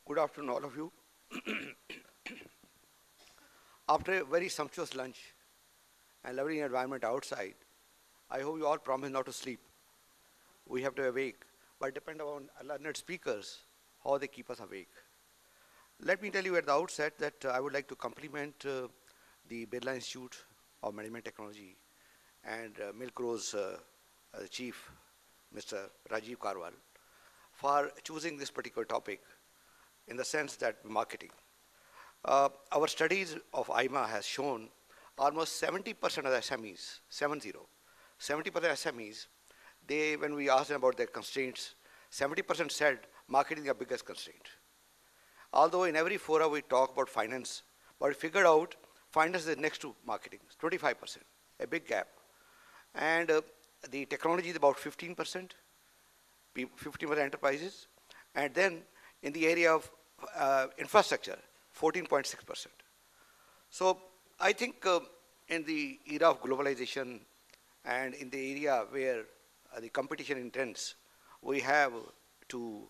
Good afternoon, all of you. After a very sumptuous lunch and lovely environment outside, I hope you all promise not to sleep. We have to awake, but depend on learned speakers how they keep us awake. Let me tell you at the outset that I would like to compliment the Birla Institute of Management Technology and Milgrow's chief, Mr. Rajiv Karwal, for choosing this particular topic in the sense that marketing. Our studies of IMA has shown almost 70% of the SMEs, 70% SMEs, when we asked them about their constraints, 70% said marketing is the biggest constraint. Although in every forum we talk about finance, but we figured out finance is next to marketing, 25%, a big gap. And the technology is about 15%, 15% enterprises. And then in the area of infrastructure, 14.6%. So I think in the era of globalization and in the area where the competition intense, we have to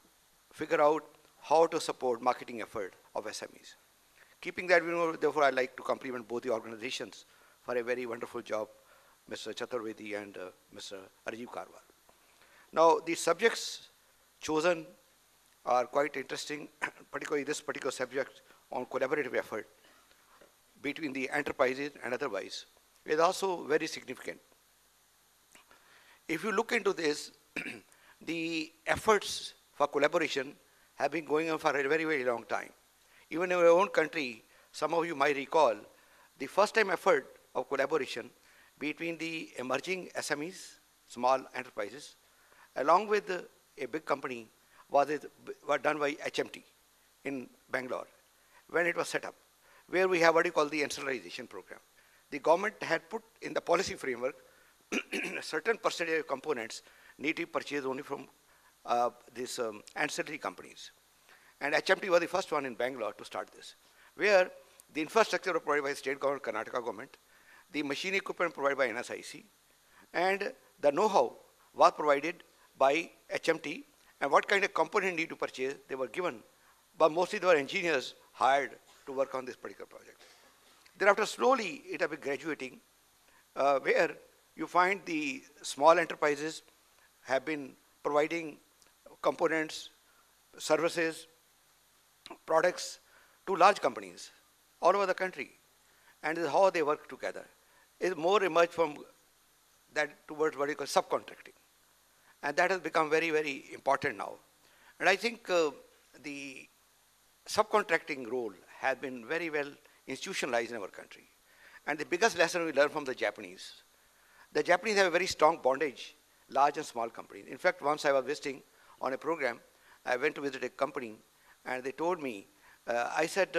figure out how to support marketing effort of SMEs. Keeping that, therefore, I'd like to compliment both the organizations for a very wonderful job, Mr. Chaturvedi and Mr. Rajiv Karwal. Now, the subjects chosen are quite interesting, particularly this particular subject on collaborative effort between the enterprises and otherwise is also very significant. If you look into this, the efforts for collaboration have been going on for a very, very long time. Even in our own country, some of you might recall, the first time effort of collaboration between the emerging SMEs, small enterprises, along with a big company was done by HMT in Bangalore when it was set up, where we have what you call the ancillarization program. The government had put in the policy framework a certain percentage of components need to be purchased only from these ancillary companies. And HMT was the first one in Bangalore to start this, where the infrastructure was provided by the state government, Karnataka government, the machine equipment provided by NSIC, and the know-how was provided by HMT, and what kind of component need to purchase, they were given, but mostly they were engineers hired to work on this particular project. Thereafter, slowly, it has been graduating, where you find the small enterprises have been providing components, services, products to large companies all over the country. And this is how they work together. It's more emerged from that towards what you call subcontracting. And that has become very, very important now. And I think the subcontracting role has been very well institutionalized in our country. And the biggest lesson we learned from the Japanese have a very strong bondage, large and small companies. In fact, once I was visiting on a program, I went to visit a company, and they told me, I said,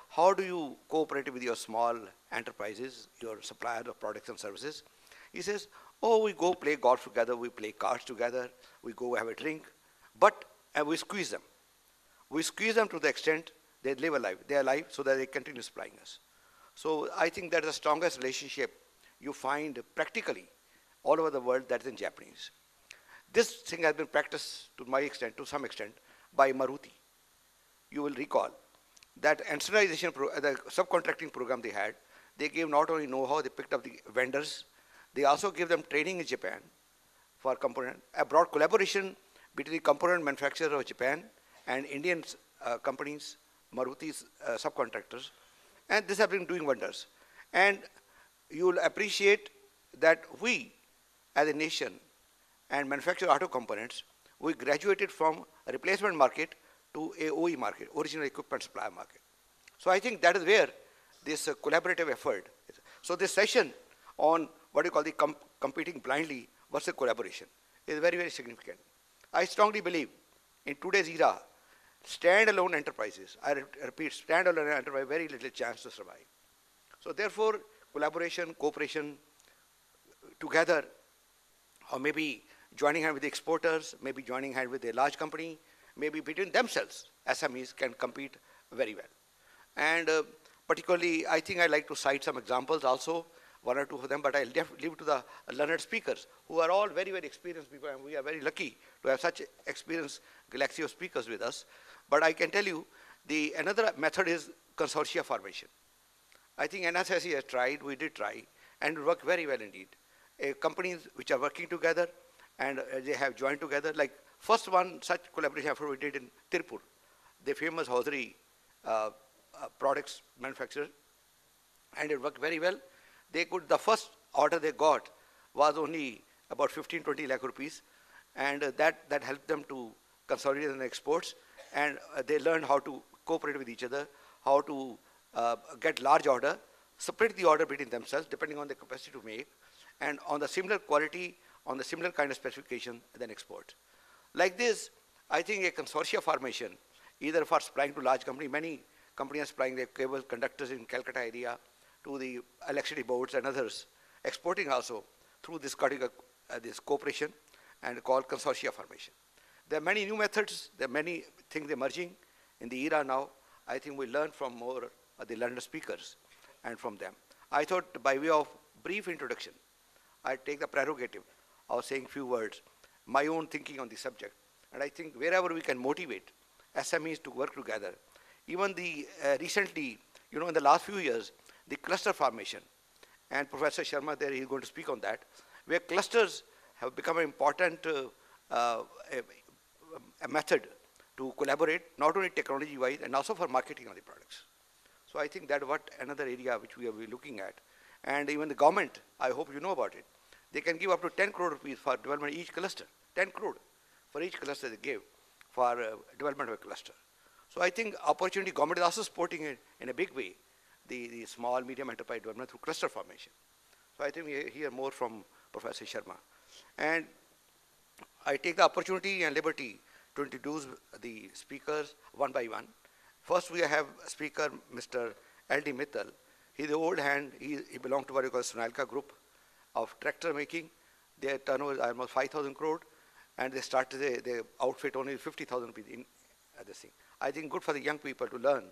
how do you cooperate with your small enterprises, your suppliers of products and services? He says, oh, we go play golf together, we play cards together, we go have a drink, but we squeeze them. We squeeze them to the extent they live a life, they are alive, so that they continue supplying us. So I think that is the strongest relationship you find practically all over the world that is in Japanese. This thing has been practiced to my extent, to some extent, by Maruti. You will recall that ancillarization, the subcontracting program they had, they gave not only know-how, they picked up the vendors, they also gave them training in Japan for component, a broad collaboration between the component manufacturers of Japan and Indian companies, Maruti's subcontractors, and this has been doing wonders. And you will appreciate that we, as a nation, and manufacture auto components, we graduated from a replacement market to a OE market, original equipment supplier market. So I think that is where this collaborative effort is. So this session on what you call the competing blindly versus collaboration is very, very significant. I strongly believe in today's era, standalone enterprises, I repeat, standalone enterprise, very little chance to survive. So therefore, collaboration, cooperation together, or maybe joining hand with the exporters, maybe joining hand with a large company, maybe between themselves, SMEs can compete very well. And particularly, I think I'd like to cite some examples also, one or two of them, but I'll leave to the learned speakers, who are all very, very experienced people, and we are very lucky to have such experienced galaxy of speakers with us. But I can tell you The another method is consortia formation. I think NSSE has tried, we did try, and it worked very well indeed. Companies which are working together and they have joined together, like first one such collaboration effort we did in Tirupur, the famous hosiery products manufacturer, and it worked very well. The first order they got was only about 15-20 lakh rupees, and that helped them to consolidate in exports, and they learned how to cooperate with each other, how to get large order, split the order between themselves depending on the capacity to make, and on the similar quality, on the similar kind of specification, then export. Like this, I think a consortia formation, either for supplying to large company, many companies are supplying their cable conductors in Calcutta area to the electricity boards and others, exporting also through this cooperation and called consortia formation. There are many new methods, there are many things emerging in the era now. I think we learn from more of the learned speakers and from them. I thought by way of brief introduction, I take the prerogative of saying few words, my own thinking on the subject. And I think wherever we can motivate SMEs to work together, even the recently, in the last few years, the cluster formation, and Professor Sharma there, he's going to speak on that, where clusters have become an important a method to collaborate, not only technology-wise, and also for marketing of the products. So I think that's what another area which we will be looking at. And even the government, I hope you know about it, they can give up to 10 crore rupees for development of each cluster, 10 crore for each cluster they give for development of a cluster. So I think opportunity, government is also supporting it in a big way, the small, medium enterprise development through cluster formation. So I think we hear more from Professor Sharma. And I take the opportunity and liberty to introduce the speakers one by one. First we have speaker Mr. L.D. Mittal. He's the old hand, he belongs to what you call Sonalika group of tractor making. Their turnover is almost 5,000 crore, and they started the outfit only 50,000 rupees in this thing. I think good for the young people to learn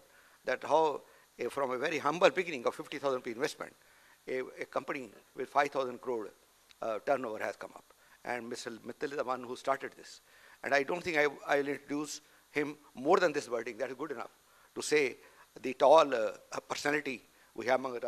that how from a very humble beginning of 50,000 rupee investment, a company with 5,000 crore turnover has come up. And Mr. Mittal is the one who started this. And I don't think I will introduce him more than this wording. That is good enough to say the tall personality we have among us.